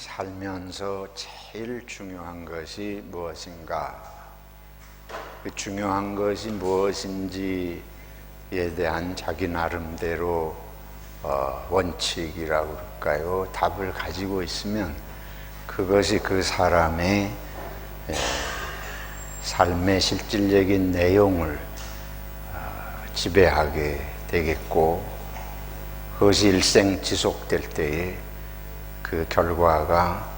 살면서 제일 중요한 것이 무엇인가? 그 중요한 것이 무엇인지에 대한 자기 나름대로 원칙이라고 그럴까요? 답을 가지고 있으면 그것이 그 사람의 삶의 실질적인 내용을 지배하게 되겠고, 그것이 일생 지속될 때에 그 결과가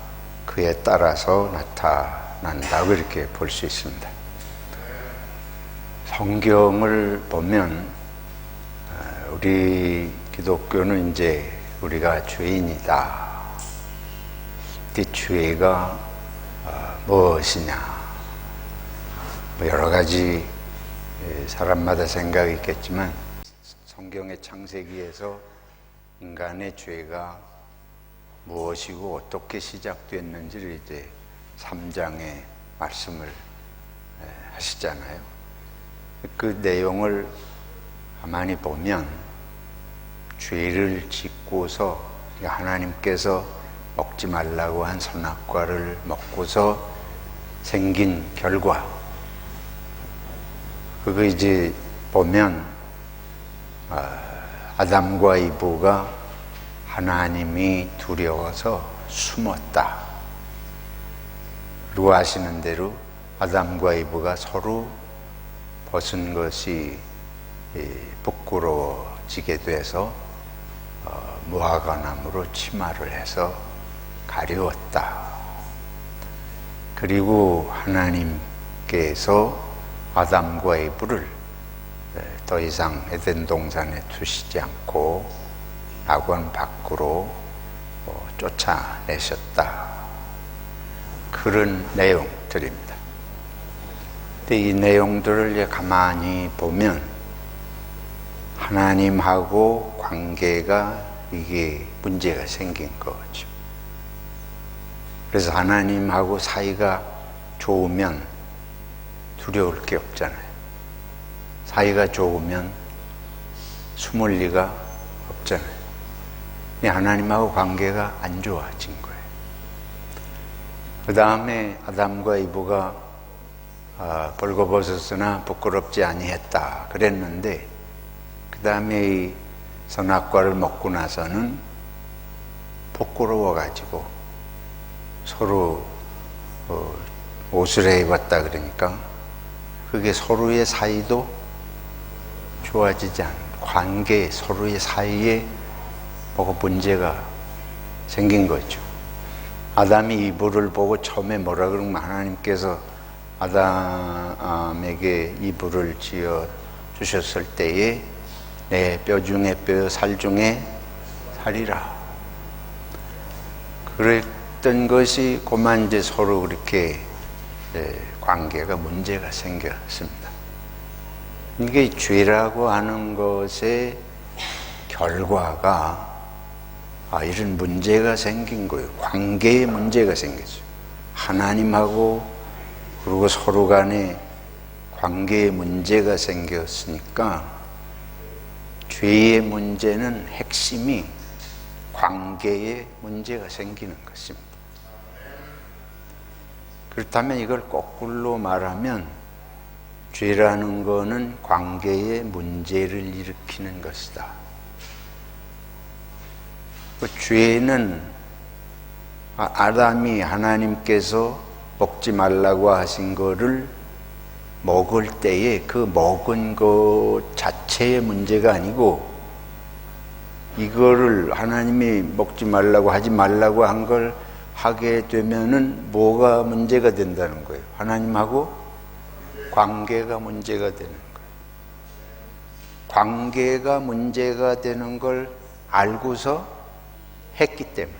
그에 따라서 나타난다고 이렇게 볼 수 있습니다. 성경을 보면 우리 기독교는 이제 우리가 죄인이다. 그 죄가 무엇이냐? 여러 가지 사람마다 생각이 있겠지만 성경의 창세기에서 인간의 죄가 무엇이고 어떻게 시작됐는지를 이제 3장에 말씀을 하시잖아요. 그 내용을 가만히 보면 죄를 짓고서 하나님께서 먹지 말라고 한 선악과를 먹고서 생긴 결과, 그거 이제 보면 아담과 이브가 하나님이 두려워서 숨었다. 그리고 아시는 대로 아담과 이브가 서로 벗은 것이 부끄러워지게 돼서 무화과나무로 치마를 해서 가려웠다. 그리고 하나님께서 아담과 이브를 더 이상 에덴 동산에 두시지 않고 낙원 밖으로 쫓아내셨다. 그런 내용들입니다. 근데 이 내용들을 가만히 보면 하나님하고 관계가 이게 문제가 생긴 거죠. 그래서 하나님하고 사이가 좋으면 두려울 게 없잖아요. 사이가 좋으면 숨을 리가 없잖아요. 하나님하고 관계가 안 좋아진 거예요. 그 다음에 아담과 이브가 벌거벗었으나 부끄럽지 아니했다 그랬는데, 그 다음에 이 선악과를 먹고 나서는 부끄러워가지고 서로 옷을 입었다 그러니까 그게 서로의 사이도 좋아지지 않는 관계, 서로의 사이에 뭐가 문제가 생긴 거죠. 아담이 이브를 보고 처음에 뭐라 그러면 하나님께서 아담에게 이브를 지어 주셨을 때에 내 뼈 중에 뼈, 살 중에 살이라. 그랬던 것이 그만 이제 서로 그렇게 관계가 문제가 생겼습니다. 이게 죄라고 하는 것의 결과가 이런 문제가 생긴 거예요. 관계에 문제가 생겼어요. 하나님하고 그리고 서로 간에 관계에 문제가 생겼으니까 죄의 문제는 핵심이 관계에 문제가 생기는 것입니다. 그렇다면 이걸 거꾸로 말하면 죄라는 거는 관계에 문제를 일으키는 것이다. 그 죄는 아담이 하나님께서 먹지 말라고 하신 거를 먹을 때에 그 먹은 것 자체의 문제가 아니고, 이거를 하나님이 먹지 말라고 하지 말라고 한 걸 하게 되면은 뭐가 문제가 된다는 거예요. 하나님하고 관계가 문제가 되는 거예요. 관계가 문제가 되는 걸 알고서 했기 때문에.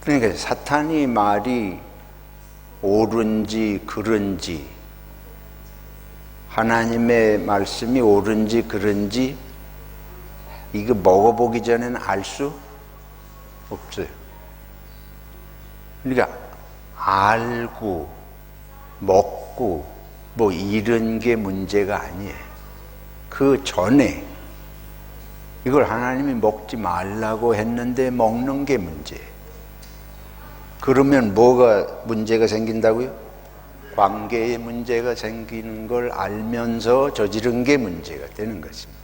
그러니까 사탄이 말이 옳은지 그른지, 하나님의 말씀이 옳은지 그른지 이거 먹어보기 전에는 알 수 없어요. 그러니까 알고 먹고 뭐 이런 게 문제가 아니에요. 그 전에 이걸 하나님이 먹지 말라고 했는데 먹는 게 문제예요. 그러면 뭐가 문제가 생긴다고요? 관계에 문제가 생기는 걸 알면서 저지른 게 문제가 되는 것입니다.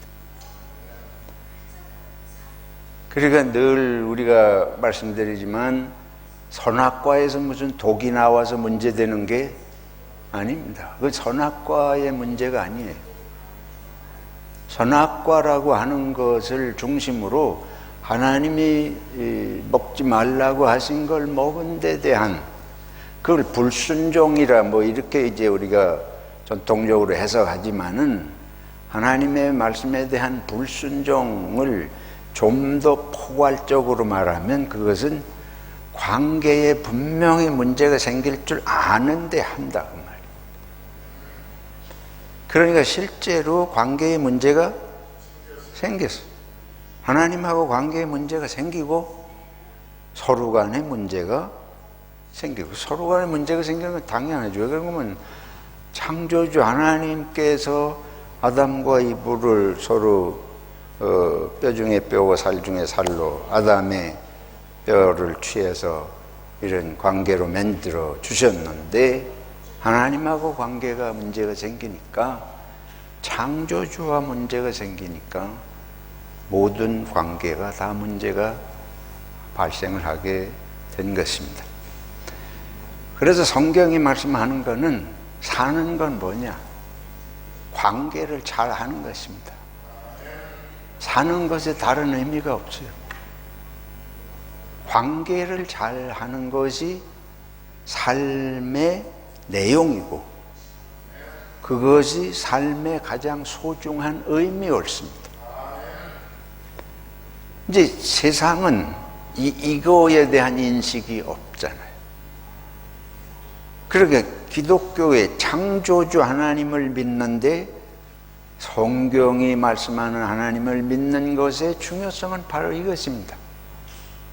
그러니까 늘 우리가 말씀드리지만 선악과에서 무슨 독이 나와서 문제되는 게 아닙니다. 그 선악과의 문제가 아니에요. 선악과라고 하는 것을 중심으로 하나님이 먹지 말라고 하신 걸 먹은 데 대한 그걸 불순종이라 뭐 이렇게 이제 우리가 전통적으로 해석하지만은 하나님의 말씀에 대한 불순종을 좀 더 포괄적으로 말하면 그것은 관계에 분명히 문제가 생길 줄 아는데 한다 그 말이에요. 그러니까 실제로 관계에 문제가 생겼어요. 하나님하고 관계에 문제가 생기고 서로 간에 문제가 생기고 서로 간에 문제가 생기는 건 당연하죠. 왜 그러면 창조주 하나님께서 아담과 이브를 서로 뼈 중에 뼈고 살 중에 살로 아담의 뼈를 취해서 이런 관계로 만들어 주셨는데 하나님하고 관계가 문제가 생기니까 창조주와 문제가 생기니까 모든 관계가 다 문제가 발생을 하게 된 것입니다. 그래서 성경이 말씀하는 것은 사는 건 뭐냐? 관계를 잘 하는 것입니다. 사는 것에 다른 의미가 없어요. 관계를 잘 하는 것이 삶의 내용이고 그것이 삶의 가장 소중한 의미였습니다. 이제 세상은 이거에 대한 인식이 없잖아요. 그러게 기독교의 창조주 하나님을 믿는데 성경이 말씀하는 하나님을 믿는 것의 중요성은 바로 이것입니다.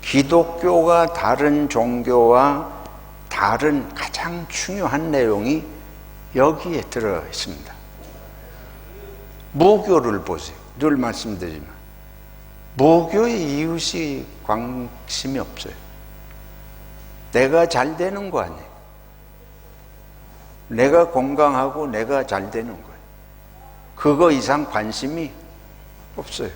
기독교가 다른 종교와 다른 가장 중요한 내용이 여기에 들어 있습니다. 무교를 보세요. 늘 말씀드리지만 무교의 이웃이 관심이 없어요. 내가 잘 되는 거 아니에요. 내가 건강하고 내가 잘 되는 거예요. 그거 이상 관심이 없어요.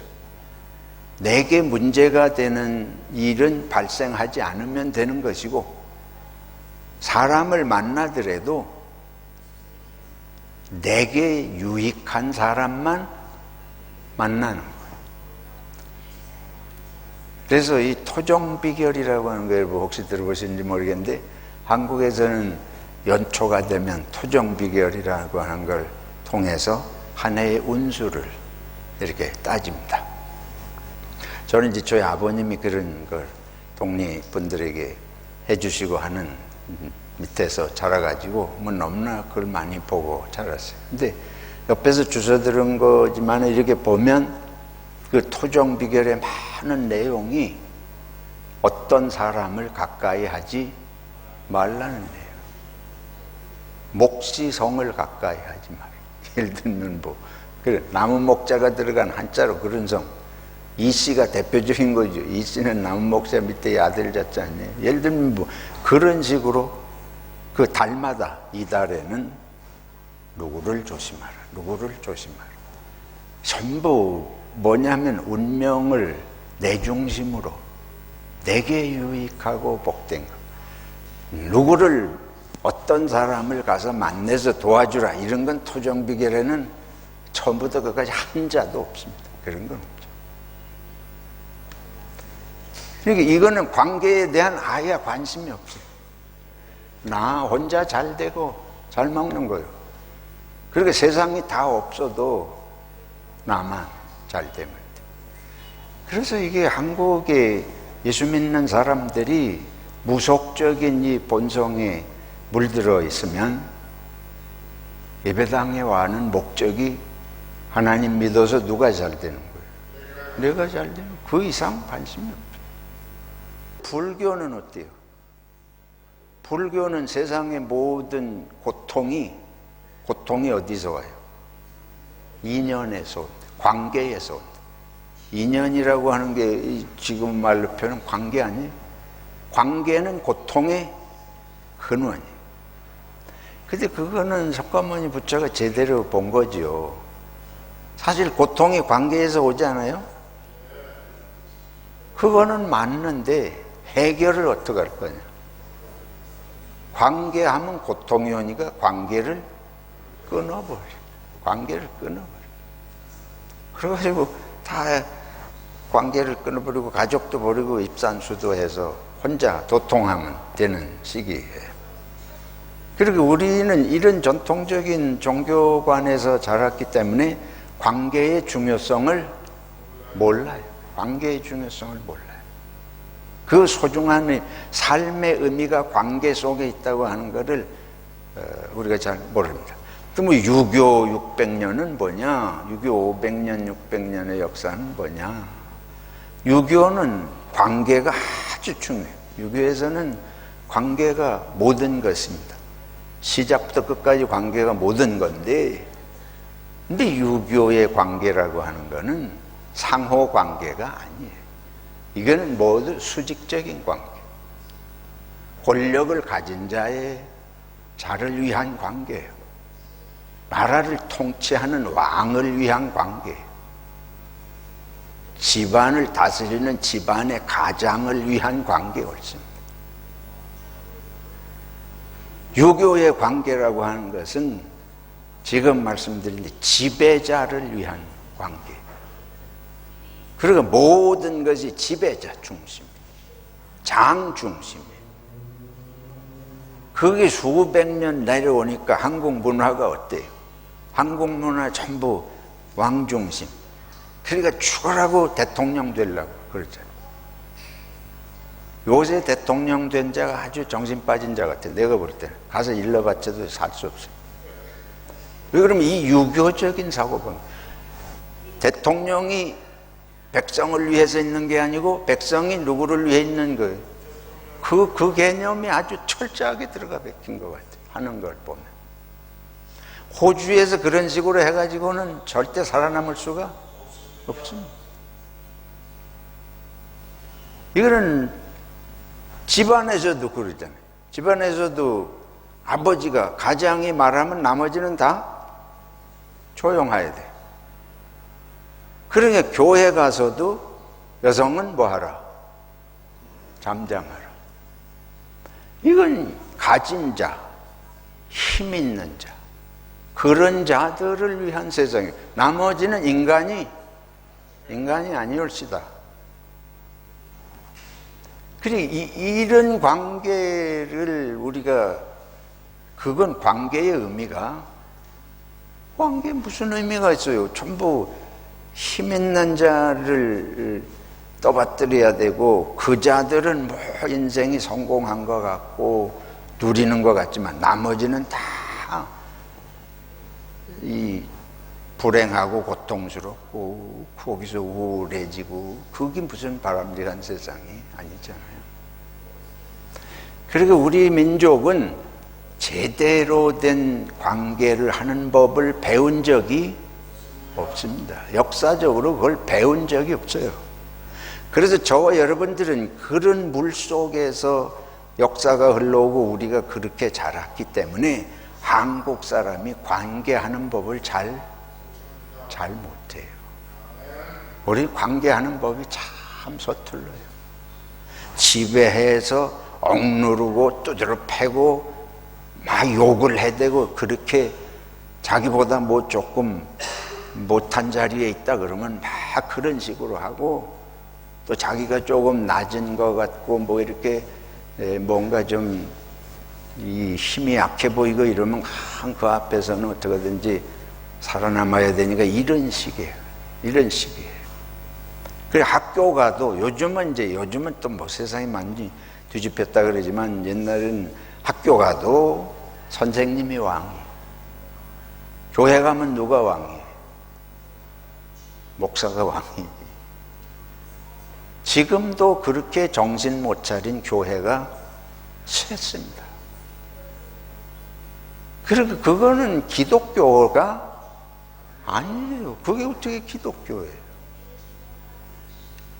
내게 문제가 되는 일은 발생하지 않으면 되는 것이고 사람을 만나더라도 내게 유익한 사람만 만나는 거예요. 그래서 이 토종비결이라고 하는 걸 혹시 들어보셨는지 모르겠는데 한국에서는 연초가 되면 토종비결이라고 하는 걸 통해서 한 해의 운수를 이렇게 따집니다. 저는 이제 저희 아버님이 그런 걸 동네 분들에게 해주시고 하는 밑에서 자라가지고 뭐 너무나 그걸 많이 보고 자랐어요. 근데 옆에서 주워 들은 거지만 이렇게 보면 그 토종 비결의 많은 내용이 어떤 사람을 가까이 하지 말라는 내용. 목시성을 가까이 하지 말아요. 예를 들면 뭐 그래 나무 목자가 들어간 한자로 그런 성 이씨가 대표적인 거죠. 이씨는 나무 목자 밑에 아들 잤지 않냐. 예를 들면 뭐 그런 식으로 그 달마다 이 달에는 누구를 조심하라, 누구를 조심하라. 전부 뭐냐면 운명을 내 중심으로 내게 유익하고 복된 것. 누구를 어떤 사람을 가서 만나서 도와주라 이런 건 토종비결에는 처음부터 끝까지 한자도 없습니다. 그런 건 없죠. 그러니까 이거는 관계에 대한 아예 관심이 없어요. 나 혼자 잘 되고 잘 먹는 거예요. 그러니까 세상이 다 없어도 나만 잘 되면 돼. 그래서 이게 한국에 예수 믿는 사람들이 무속적인 이 본성에 물들어 있으면 예배당에 와는 목적이 하나님 믿어서 누가 잘 되는 거예요? 내가 잘 되는 그 이상 관심이 없죠. 불교는 어때요? 불교는 세상의 모든 고통이 어디서 와요? 인연에서 온다. 관계에서 온다. 인연이라고 하는 게 지금 말로 표현은 관계 아니에요. 관계는 고통의 근원이에요. 근데 그거는 석가모니 부처가 제대로 본 거죠. 사실 고통이 관계에서 오지 않아요? 그거는 맞는데 해결을 어떻게 할 거냐. 관계하면 고통이 오니까 관계를 끊어버려. 관계를 끊어버려. 그래가지고 다 관계를 끊어버리고 가족도 버리고 입산수도 해서 혼자 도통하면 되는 시기예요. 그리고 우리는 이런 전통적인 종교관에서 자랐기 때문에 관계의 중요성을 몰라요. 관계의 중요성을 몰라요. 그 소중한 삶의 의미가 관계 속에 있다고 하는 것을 우리가 잘 모릅니다. 또 뭐 유교 600년은 뭐냐? 유교 500년, 600년의 역사는 뭐냐? 유교는 관계가 아주 중요해요. 유교에서는 관계가 모든 것입니다. 시작부터 끝까지 관계가 모든 건데, 근데 유교의 관계라고 하는 거는 상호 관계가 아니에요. 이거는 모두 수직적인 관계. 권력을 가진 자를 위한 관계예요. 나라를 통치하는 왕을 위한 관계예요. 집안을 다스리는 집안의 가장을 위한 관계였습니다. 유교의 관계라고 하는 것은 지금 말씀드린 지배자를 위한 관계. 그리고 모든 것이 지배자 중심, 장 중심이에요. 그게 수백 년 내려오니까 한국 문화가 어때요? 한국 문화 전부 왕 중심. 그러니까 죽으라고 대통령 되려고 그러잖아요. 요새 대통령 된 자가 아주 정신 빠진 자 같아요. 내가 볼 때는 가서 일러봤자도 살 수 없어요. 왜 그러면 이 유교적인 사고방식, 대통령이 백성을 위해서 있는 게 아니고 백성이 누구를 위해 있는 거예요. 그 개념이 아주 철저하게 들어가 박힌 것 같아요. 하는 걸 보면. 호주에서 그런 식으로 해가지고는 절대 살아남을 수가 없습니다. 이거는 집안에서도 그러잖아요. 집안에서도 아버지가, 가장이 말하면 나머지는 다 조용해야 돼. 그러니까 교회 가서도 여성은 뭐하라? 잠잠하라. 이건 가진 자, 힘 있는 자, 그런 자들을 위한 세상이에요. 나머지는 인간이 아니올시다. 그리고 이런 관계를 우리가, 그건 관계의 의미가, 관계에 무슨 의미가 있어요? 전부 힘 있는 자를 떠받들여야 되고, 그 자들은 뭐 인생이 성공한 것 같고 누리는 것 같지만 나머지는 다 이 불행하고 고통스럽고 거기서 우울해지고, 그게 무슨 바람직한 세상이 아니잖아요. 그리고 우리 민족은 제대로 된 관계를 하는 법을 배운 적이 없습니다. 역사적으로 그걸 배운 적이 없어요. 그래서 저와 여러분들은 그런 물 속에서 역사가 흘러오고 우리가 그렇게 자랐기 때문에 한국 사람이 관계하는 법을 잘 못해요. 우리 관계하는 법이 참 서툴러요. 지배해서 억누르고 두드러 패고 막 욕을 해대고, 그렇게 자기보다 뭐 조금 못한 자리에 있다 그러면 막 그런 식으로 하고, 또 자기가 조금 낮은 것 같고 뭐 이렇게 뭔가 좀 이 힘이 약해 보이고 이러면 그 앞에서는 어떻게든지 살아남아야 되니까 이런 식이에요. 그래 학교 가도 요즘은 또 뭐 세상이 많이 뒤집혔다 그러지만 옛날에는 학교 가도 선생님이 왕이에요. 교회 가면 누가 왕이에요? 목사가 왕이지. 지금도 그렇게 정신 못 차린 교회가 셌습니다. 그리고 그거는 기독교가 아니에요. 그게 어떻게 기독교예요?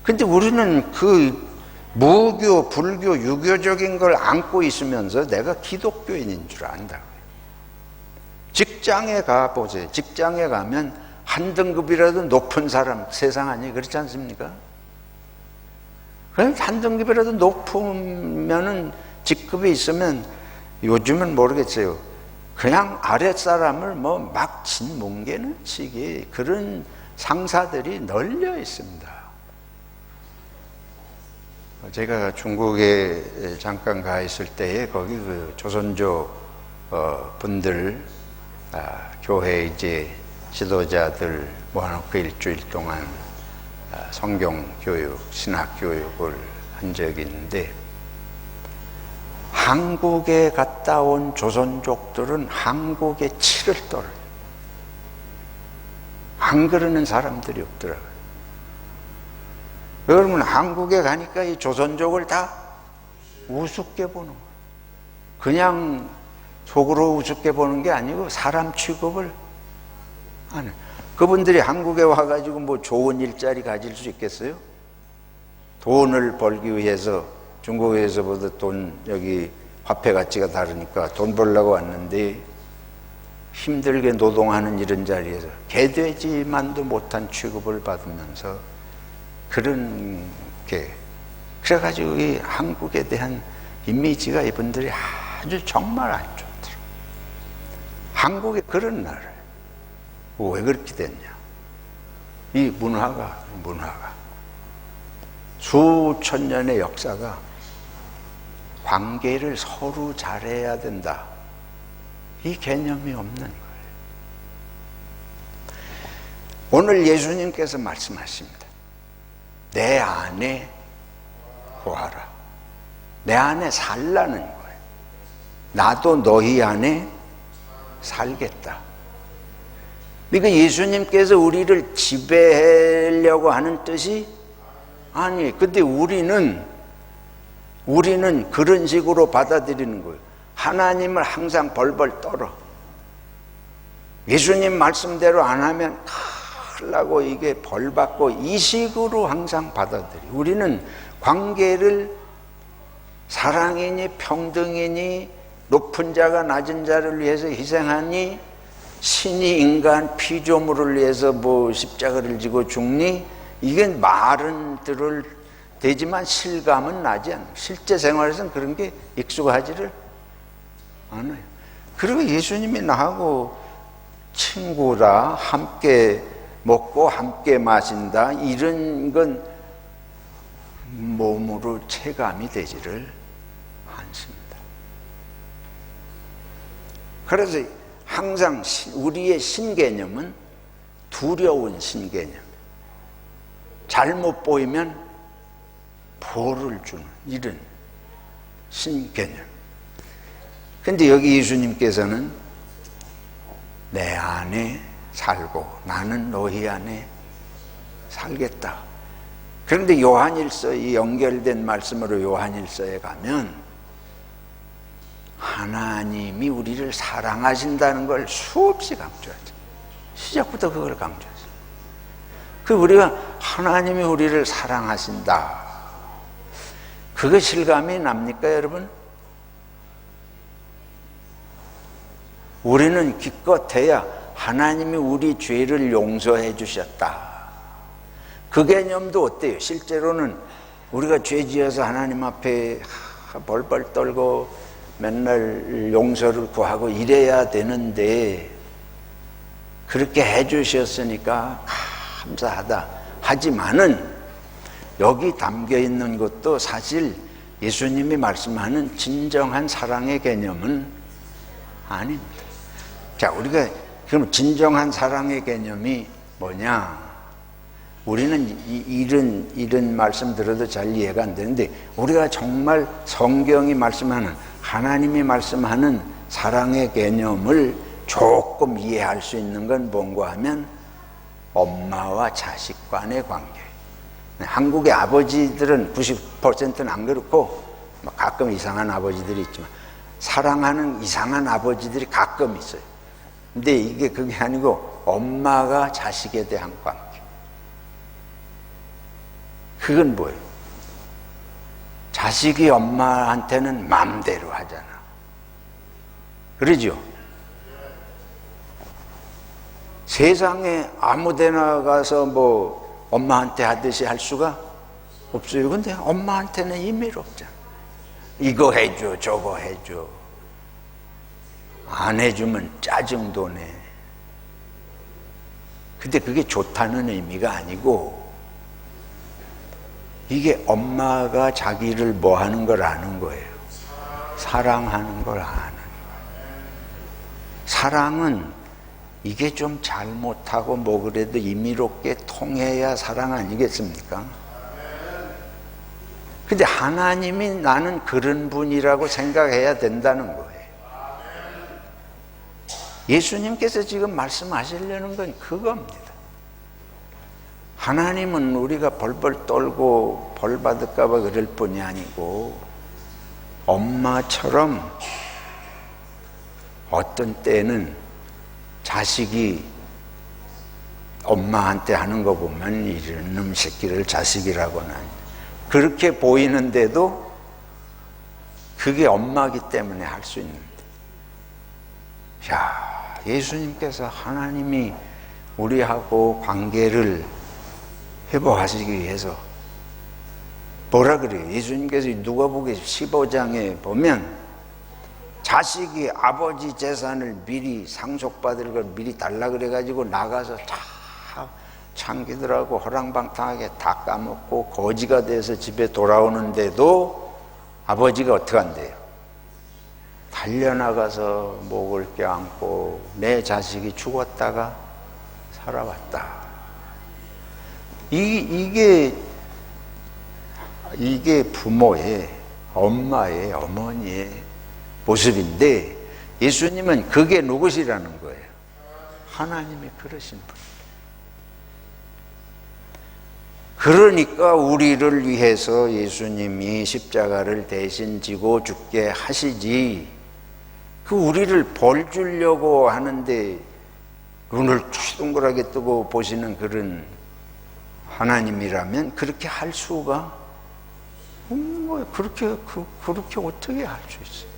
근데 우리는 그 무교, 불교, 유교적인 걸 안고 있으면서 내가 기독교인인 줄 안다. 직장에 가보세요. 직장에 가면 한 등급이라도 높은 사람, 세상 아니에요? 그렇지 않습니까? 한 등급이라도 높으면은 직급이 있으면 요즘은 모르겠어요. 그냥 아랫사람을 뭐 막 짓뭉개는 식의 그런 상사들이 널려 있습니다. 제가 중국에 잠깐 가 있을 때에 거기 그 조선족 분들 교회 이제 지도자들 모아놓고 일주일 동안 성경 교육, 신학 교육을 한 적이 있는데 한국에 갔다 온 조선족들은 한국에 치를 떨어요. 안 그러는 사람들이 없더라고요. 여러분 한국에 가니까 이 조선족을 다 우습게 보는 거예요. 그냥 속으로 우습게 보는 게 아니고 사람 취급을 안 해요. 그분들이 한국에 와가지고 뭐 좋은 일자리 가질 수 있겠어요? 돈을 벌기 위해서 중국에서보다 돈 여기 화폐 가치가 다르니까 돈 벌려고 왔는데 힘들게 노동하는 이런 자리에서 개돼지만도 못한 취급을 받으면서 그런 게 그래가지고 이 한국에 대한 이미지가 이분들이 아주 정말 안 좋더라고요. 한국에 그런 나라예요. 왜 그렇게 됐냐? 이 문화가 수천 년의 역사가 관계를 서로 잘해야 된다. 이 개념이 없는 거예요. 오늘 예수님께서 말씀하십니다. 내 안에 거하라. 내 안에 살라는 거예요. 나도 너희 안에 살겠다. 그러니까 예수님께서 우리를 지배하려고 하는 뜻이 아니에요. 근데 우리는 그런 식으로 받아들이는 거예요. 하나님을 항상 벌벌 떨어. 예수님 말씀대로 안 하면 큰일 나고 이게 벌 받고 이 식으로 항상 받아들여요. 우리는 관계를 사랑이니 평등이니 높은 자가 낮은 자를 위해서 희생하니 신이 인간 피조물을 위해서 뭐 십자가를 지고 죽니? 이게 말은 들을 되지만 실감은 나지 않아요. 실제 생활에서는 그런 게 익숙하지를 않아요. 그리고 예수님이 나하고 친구다, 함께 먹고 함께 마신다, 이런 건 몸으로 체감이 되지를 않습니다. 그래서 항상 우리의 신개념은 두려운 신개념. 잘못 보이면 벌을 주는 이런 신개념. 근데 여기 예수님께서는 내 안에 살고 나는 너희 안에 살겠다. 그런데 요한일서, 이 연결된 말씀으로 요한일서에 가면 하나님이 우리를 사랑하신다는 걸 수없이 강조하죠. 시작부터 그걸 강조하죠. 그 우리가 하나님이 우리를 사랑하신다. 그거 실감이 납니까, 여러분? 우리는 기껏해야 하나님이 우리 죄를 용서해 주셨다. 그 개념도 어때요? 실제로는 우리가 죄 지어서 하나님 앞에 벌벌 떨고 맨날 용서를 구하고 이래야 되는데 그렇게 해 주셨으니까 감사하다. 하지만은 여기 담겨 있는 것도 사실 예수님이 말씀하는 진정한 사랑의 개념은 아닙니다. 자, 우리가 그럼 진정한 사랑의 개념이 뭐냐? 우리는 이런 말씀 들어도 잘 이해가 안 되는데 우리가 정말 성경이 말씀하는 하나님이 말씀하는 사랑의 개념을 조금 이해할 수 있는 건 뭔가 하면 엄마와 자식 간의 관계. 한국의 아버지들은 90%는 안 그렇고 가끔 이상한 아버지들이 있지만 사랑하는 이상한 아버지들이 가끔 있어요. 근데 이게 그게 아니고 엄마가 자식에 대한 관계. 그건 뭐예요? 자식이 엄마한테는 마음대로 하잖아. 그러죠? 세상에 아무 데나 가서 뭐 엄마한테 하듯이 할 수가 없어요. 근데 엄마한테는 임의로 없잖아. 이거 해줘, 저거 해줘. 안 해주면 짜증도 내. 근데 그게 좋다는 의미가 아니고, 이게 엄마가 자기를 뭐 하는 걸 아는 거예요. 사랑하는 걸 아는 거예요. 사랑은 이게 좀 잘못하고 뭐 그래도 임의롭게 통해야 사랑 아니겠습니까? 근데 하나님이 나는 그런 분이라고 생각해야 된다는 거예요. 예수님께서 지금 말씀하시려는 건 그겁니다. 하나님은 우리가 벌벌 떨고 벌 받을까 봐 그럴 뿐이 아니고, 엄마처럼 어떤 때는 자식이 엄마한테 하는 거 보면 이런 놈 새끼를 자식이라고는 그렇게 보이는데도 그게 엄마기 때문에 할 수 있는데, 야, 예수님께서 하나님이 우리하고 관계를 회복하시기 위해서 뭐라 그래요? 예수님께서 누가복음 15장에 보면 자식이 아버지 재산을 미리 상속받을 걸 미리 달라 그래가지고 나가서 다 창기들하고 허랑방탕하게 다 까먹고 거지가 돼서 집에 돌아오는데도 아버지가 어떻게 한대요? 달려나가서 목을 껴안고 내 자식이 죽었다가 살아왔다. 이게 부모의, 엄마의, 어머니의 모습인데, 예수님은 그게 누구시라는 거예요? 하나님이 그러신 분. 그러니까 우리를 위해서 예수님이 십자가를 대신 지고 죽게 하시지, 그 우리를 벌 주려고 하는데 눈을 휘둥그레 뜨고 보시는 그런 하나님이라면 그렇게 할 수가 그렇게 어떻게 할 수 있어요?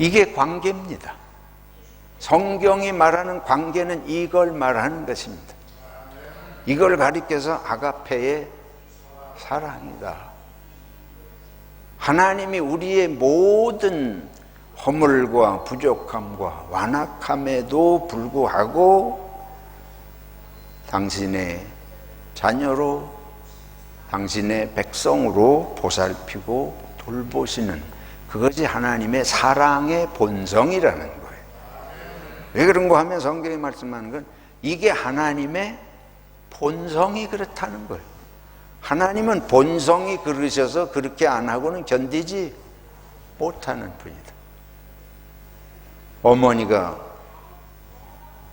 이게 관계입니다. 성경이 말하는 관계는 이걸 말하는 것입니다. 이걸 가리켜서 아가페의 사랑이다. 하나님이 우리의 모든 허물과 부족함과 완악함에도 불구하고 당신의 자녀로, 당신의 백성으로 보살피고 돌보시는 그것이 하나님의 사랑의 본성이라는 거예요. 왜 그런가 하면 성경이 말씀하는 건 이게 하나님의 본성이 그렇다는 거예요. 하나님은 본성이 그러셔서 그렇게 안 하고는 견디지 못하는 분이다. 어머니가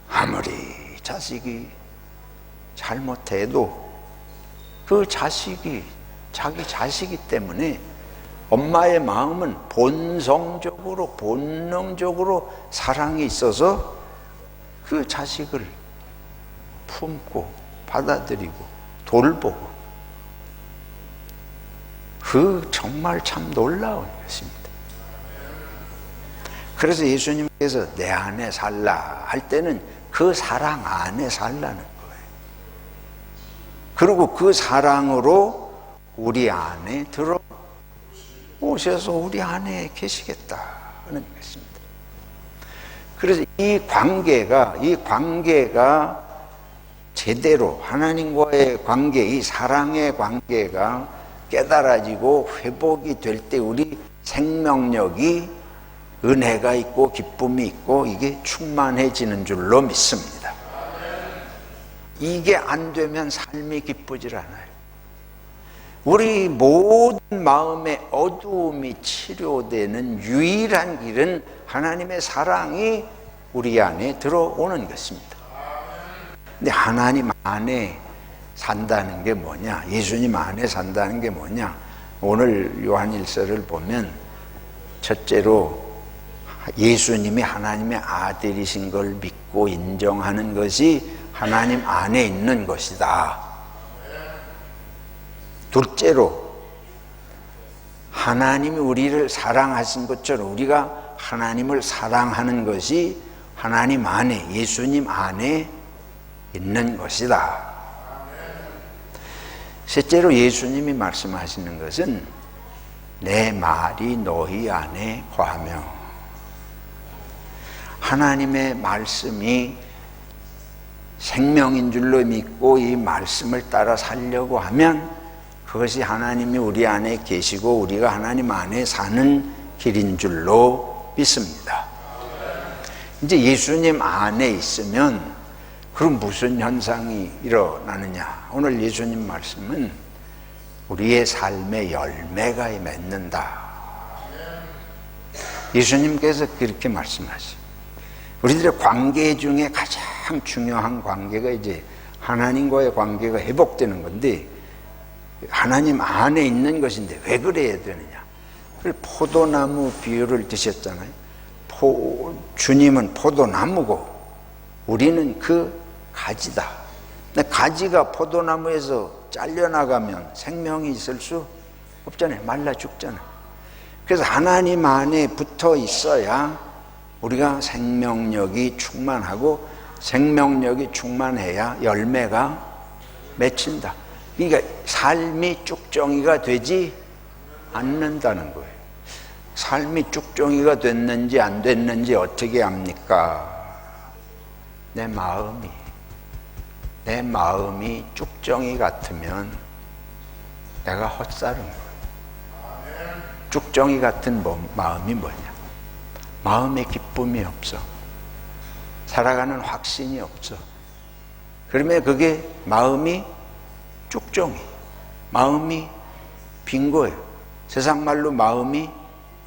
아무리 자식이 잘못해도 그 자식이 자기 자식이기 때문에 엄마의 마음은 본성적으로, 본능적으로 사랑이 있어서 그 자식을 품고 받아들이고 돌보고, 그 정말 참 놀라운 것입니다. 그래서 예수님께서 내 안에 살라 할 때는 그 사랑 안에 살라는 거예요. 그리고 그 사랑으로 우리 안에 들어오셔서 우리 안에 계시겠다는 것입니다. 그래서 이 관계가 제대로 하나님과의 관계, 이 사랑의 관계가 깨달아지고 회복이 될 때 우리 생명력이, 은혜가 있고 기쁨이 있고 이게 충만해지는 줄로 믿습니다. 이게 안 되면 삶이 기쁘질 않아요. 우리 모든 마음의 어두움이 치료되는 유일한 길은 하나님의 사랑이 우리 안에 들어오는 것입니다. 근데 하나님 안에 산다는 게 뭐냐? 예수님 안에 산다는 게 뭐냐? 오늘 요한일서를 보면 첫째로 예수님이 하나님의 아들이신 걸 믿고 인정하는 것이 하나님 안에 있는 것이다. 둘째로, 하나님이 우리를 사랑하신 것처럼 우리가 하나님을 사랑하는 것이 하나님 안에, 예수님 안에 있는 것이다. 셋째로, 예수님이 말씀하시는 것은 내 말이 너희 안에 거하며, 하나님의 말씀이 생명인 줄로 믿고 이 말씀을 따라 살려고 하면 그것이 하나님이 우리 안에 계시고 우리가 하나님 안에 사는 길인 줄로 믿습니다. 이제 예수님 안에 있으면 그럼 무슨 현상이 일어나느냐? 오늘 예수님 말씀은 우리의 삶의 열매가 맺는다. 예수님께서 그렇게 말씀하시죠. 우리들의 관계 중에 가장 중요한 관계가 이제 하나님과의 관계가 회복되는 건데, 하나님 안에 있는 것인데 왜 그래야 되느냐? 포도나무 비유를 드셨잖아요. 주님은 포도나무고 우리는 그 가지다. 근데 가지가 포도나무에서 잘려나가면 생명이 있을 수 없잖아요. 말라 죽잖아요. 그래서 하나님 안에 붙어 있어야 우리가 생명력이 충만하고, 생명력이 충만해야 열매가 맺힌다. 그러니까 삶이 쭉정이가 되지 않는다는 거예요. 삶이 쭉정이가 됐는지 안 됐는지 어떻게 압니까? 내 마음이 쭉정이 같으면 내가 헛살은 거예요. 쭉정이 같은 마음이 뭐냐? 마음에 기쁨이 없어. 살아가는 확신이 없어. 그러면 그게 마음이 쭉정이, 마음이 빈 거예요. 세상 말로 마음이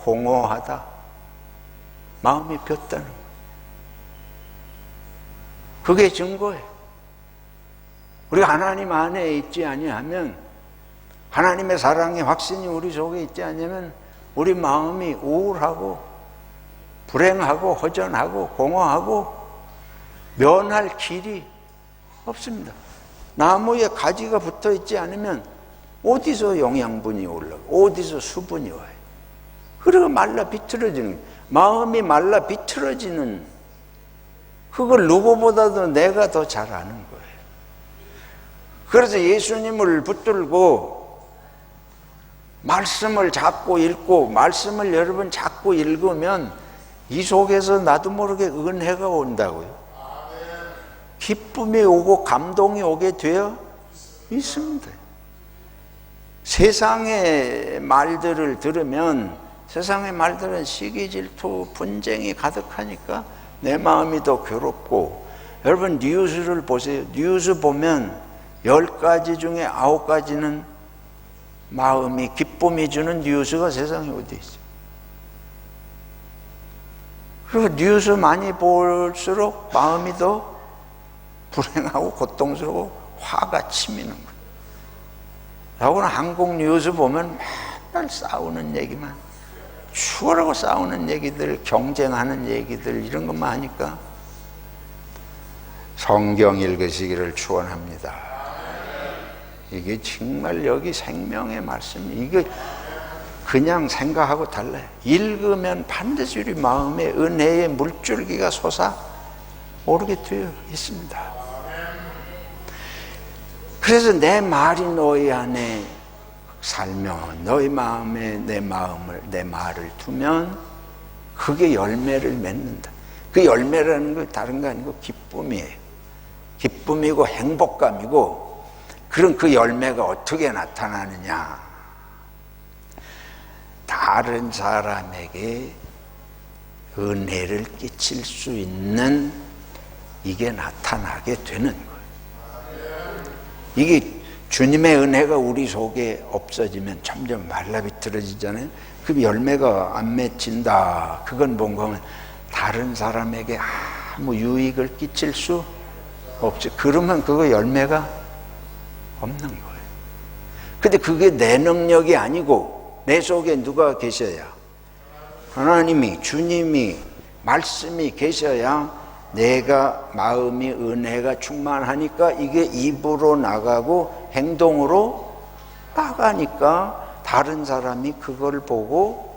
공허하다. 마음이 폈다는 거예요. 그게 증거예요. 우리가 하나님 안에 있지 아니하면, 하나님의 사랑의 확신이 우리 속에 있지 않으면 우리 마음이 우울하고 불행하고 허전하고 공허하고 면할 길이 없습니다. 나무에 가지가 붙어 있지 않으면 어디서 영양분이 올라가고 어디서 수분이 와요. 그리고 말라 비틀어지는, 마음이 말라 비틀어지는, 그걸 누구보다도 내가 더 잘 아는 거예요. 그래서 예수님을 붙들고 말씀을 자꾸 읽고, 말씀을 여러분 자꾸 읽으면 이 속에서 나도 모르게 은혜가 온다고요. 기쁨이 오고 감동이 오게 되어 있습니다. 세상의 말들을 들으면, 세상의 말들은 시기, 질투, 분쟁이 가득하니까 내 마음이 더 괴롭고, 여러분 뉴스를 보세요. 뉴스 보면 10가지 중에 9가지는 마음이 기쁨이 주는 뉴스가 세상에 어디 있어요. 그리고 뉴스 많이 볼수록 마음이 더 불행하고 고통스러워 화가 치미는 거예요. 여러분 한국 뉴스 보면 맨날 싸우는 얘기만, 죽으라고 싸우는 얘기들, 경쟁하는 얘기들, 이런 것만 하니까 성경 읽으시기를 축원합니다. 이게 정말 여기 생명의 말씀이, 이게 그냥 생각하고 달라요. 읽으면 반드시 우리 마음에 은혜의 물줄기가 솟아오르게 되어 있습니다. 그래서 내 말이 너희 안에 살면, 너희 마음에 내 말을 두면 그게 열매를 맺는다. 그 열매라는 건 다른 거 아니고 기쁨이에요. 기쁨이고 행복감이고, 그런 그 열매가 어떻게 나타나느냐? 다른 사람에게 은혜를 끼칠 수 있는, 이게 나타나게 되는 거예요. 이게 주님의 은혜가 우리 속에 없어지면 점점 말라비틀어지잖아요. 그 열매가 안 맺힌다. 그건 뭔가 하면 다른 사람에게 아무 유익을 끼칠 수 없죠. 그러면 그거 열매가 없는 거예요. 근데 그게 내 능력이 아니고 내 속에 누가 계셔야, 하나님이, 주님이, 말씀이 계셔야 내가 마음이 은혜가 충만하니까 이게 입으로 나가고 행동으로 나가니까 다른 사람이 그걸 보고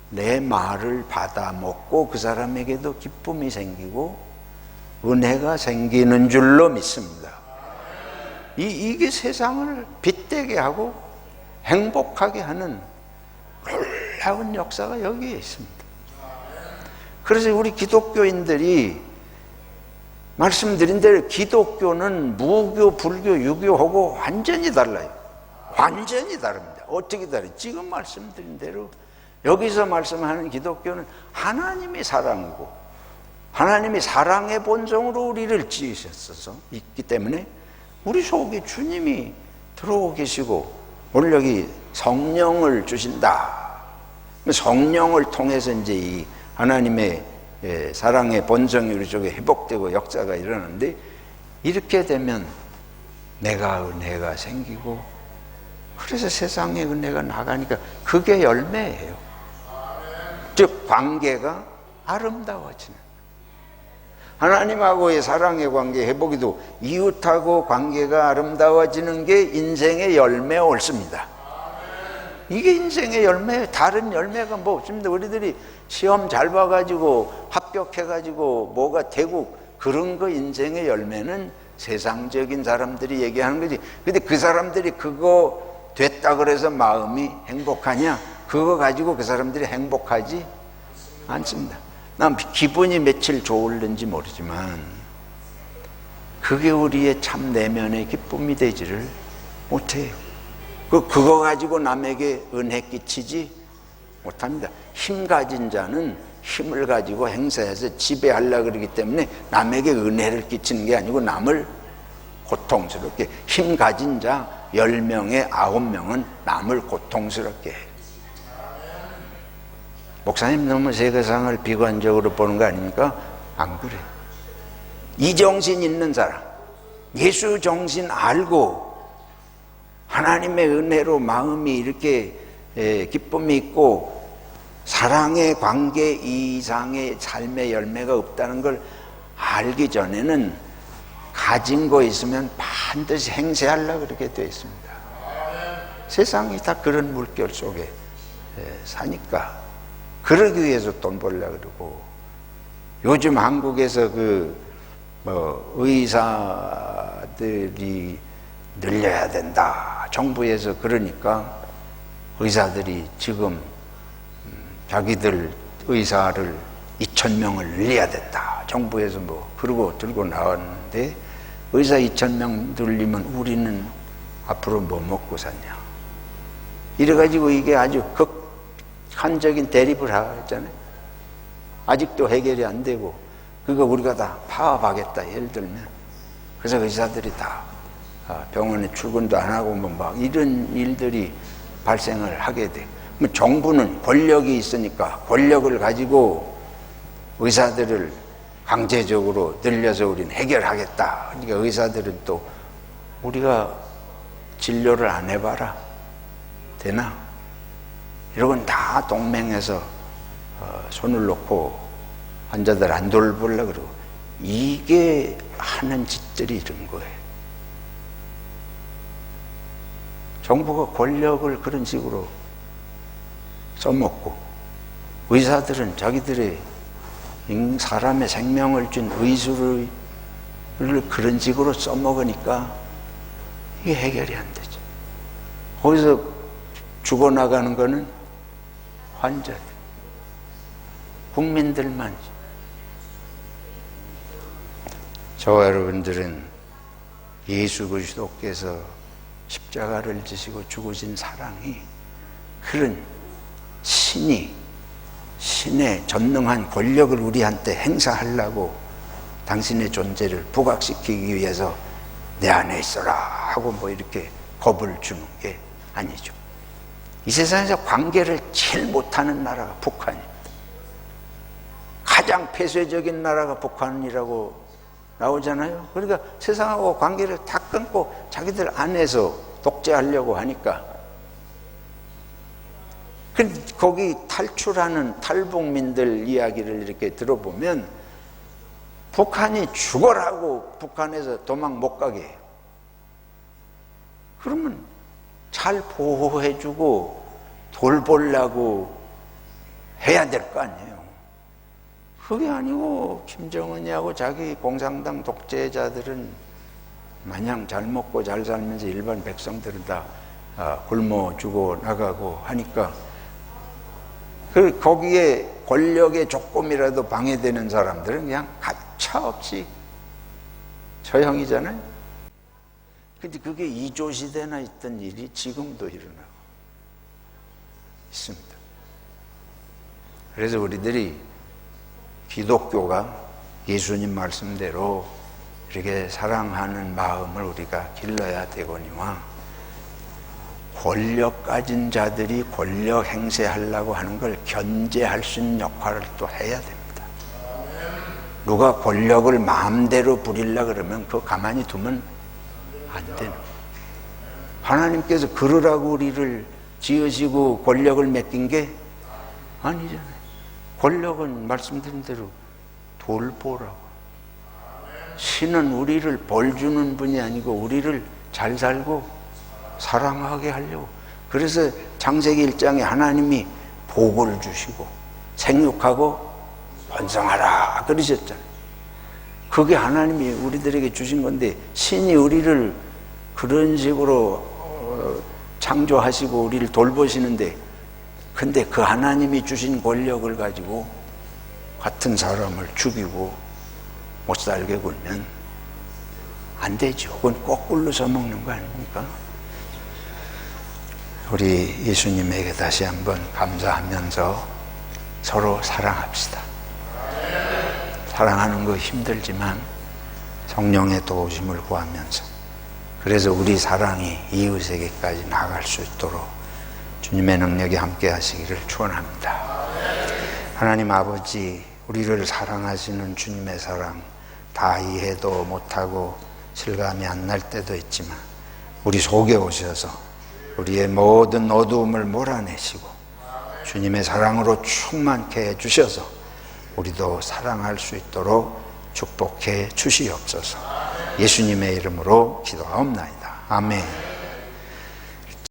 내 말을 받아 먹고 그 사람에게도 기쁨이 생기고 은혜가 생기는 줄로 믿습니다. 이게 세상을 빛되게 하고 행복하게 하는 놀라운 역사가 여기에 있습니다. 그래서 우리 기독교인들이 말씀드린 대로 기독교는 무교, 불교, 유교하고 완전히 달라요. 완전히 다릅니다. 어떻게 다르죠? 지금 말씀드린 대로 여기서 말씀하는 기독교는 하나님이 사랑이고 하나님이 사랑의 본성으로 우리를 지으셨어서 있기 때문에 우리 속에 주님이 들어오고 계시고 오늘 여기 성령을 주신다. 성령을 통해서 이제 이 하나님의 사랑의 본성이 우리 속에 회복되고 역사가 일어나는데 이렇게 되면 내가 은혜가 생기고 그래서 세상에 은혜가 나가니까 그게 열매예요. 즉 관계가 아름다워지는 하나님하고의 사랑의 관계 회복이도 이웃하고 관계가 아름다워지는 게 인생의 열매 옳습니다. 이게 인생의 열매예요. 다른 열매가 뭐 없습니다. 우리들이 시험 잘 봐가지고 합격해가지고 뭐가 되고 그런 거 인생의 열매는 세상적인 사람들이 얘기하는 거지. 근데 그 사람들이 그거 됐다 그래서 마음이 행복하냐? 그거 가지고 그 사람들이 행복하지 않습니다. 난 기분이 며칠 좋을는지 모르지만 그게 우리의 참 내면의 기쁨이 되지를 못해요. 그거 가지고 남에게 은혜 끼치지 못합니다. 힘 가진 자는 힘을 가지고 행사해서 지배하려고 그러기 때문에 남에게 은혜를 끼치는 게 아니고 남을 고통스럽게 힘 가진 자 10명에 9명은 남을 고통스럽게 해요. 목사님 너무 세계상을 비관적으로 보는 거 아닙니까? 안 그래요. 이 정신 있는 사람, 예수 정신 알고 하나님의 은혜로 마음이 이렇게 기쁨이 있고 사랑의 관계 이상의 삶의 열매가 없다는 걸 알기 전에는 가진 거 있으면 반드시 행세하려고 그렇게 되어 있습니다. 세상이 다 그런 물결 속에 사니까 그러기 위해서 돈 벌려고 그러고 요즘 한국에서 의사들이 늘려야 된다. 정부에서 그러니까 의사들이 지금 자기들 의사를 2,000명을 늘려야 된다. 정부에서 뭐 그러고 들고 나왔는데 의사 2,000명 늘리면 우리는 앞으로 뭐 먹고 사냐. 이래가지고 이게 아주 극한적인 대립을 하잖아요. 아직도 해결이 안 되고 그거 우리가 다 파업하겠다 예를 들면 그래서 의사들이 다 병원에 출근도 안 하고 막 이런 일들이 발생을 하게 돼. 정부는 권력이 있으니까 권력을 가지고 의사들을 강제적으로 늘려서 우리는 해결하겠다. 그러니까 의사들은 또 우리가 진료를 안 해봐라 되나? 이러고는 다 동맹해서 손을 놓고 환자들 안 돌보려고 그러고 이게 하는 짓들이 이런 거예요. 정부가 권력을 그런 식으로 써먹고 의사들은 자기들의 사람의 생명을 준 의술을 그런 식으로 써먹으니까 이게 해결이 안 되죠. 거기서 죽어나가는 거는 환자들, 국민들만. 저와 여러분들은 예수 그리스도께서 십자가를 지시고 죽으신 사랑이 그런 신의 전능한 권력을 우리한테 행사하려고 당신의 존재를 부각시키기 위해서 내 안에 있어라 하고 뭐 이렇게 겁을 주는 게 아니죠. 이 세상에서 관계를 제일 못하는 나라가 북한입니다. 가장 폐쇄적인 나라가 북한이라고 나오잖아요. 그러니까 세상하고 관계를 다 끊고 자기들 안에서 독재하려고 하니까 거기 탈출하는 탈북민들 이야기를 이렇게 들어보면 북한이 죽어라고 북한에서 도망 못 가게 해요. 그러면 잘 보호해주고 돌보려고 해야 될 거 아니에요. 그게 아니고 김정은이하고 자기 공산당 독재자들은 마냥 잘 먹고 잘 살면서 일반 백성들은 다 굶어 죽어 나가고 하니까 거기에 권력에 조금이라도 방해되는 사람들은 그냥 가차없이 처형이잖아요. 근데 그게 이조시대나 있던 일이 지금도 일어나고 있습니다. 그래서 우리들이 기독교가 예수님 말씀대로 이렇게 사랑하는 마음을 우리가 길러야 되거니와 권력 가진 자들이 권력 행세하려고 하는 걸 견제할 수 있는 역할을 또 해야 됩니다. 누가 권력을 마음대로 부리려고 그러면 그거 가만히 두면 안 되는 거예요. 하나님께서 그러라고 우리를 지으시고 권력을 맡긴 게 아니잖아요. 권력은 말씀드린 대로 돌보라고. 신은 우리를 벌 주는 분이 아니고 우리를 잘 살고 사랑하게 하려고. 그래서 창세기 1장에 하나님이 복을 주시고 생육하고 번성하라 그러셨잖아요. 그게 하나님이 우리들에게 주신 건데, 신이 우리를 그런 식으로 창조하시고 우리를 돌보시는데, 근데 그 하나님이 주신 권력을 가지고 같은 사람을 죽이고 못 살게 굴면 안 되죠. 그건 거꾸로 써먹는 거 아닙니까? 우리 예수님에게 다시 한번 감사하면서 서로 사랑합시다. 사랑하는 거 힘들지만 성령의 도우심을 구하면서, 그래서 우리 사랑이 이웃에게까지 나아갈 수 있도록 주님의 능력이 함께 하시기를 축원합니다. 하나님 아버지, 우리를 사랑하시는 주님의 사랑 다 이해도 못하고 실감이 안 날 때도 있지만 우리 속에 오셔서 우리의 모든 어두움을 몰아내시고 주님의 사랑으로 충만케 해주셔서 우리도 사랑할 수 있도록 축복해 주시옵소서. 예수님의 이름으로 기도하옵나이다. 아멘.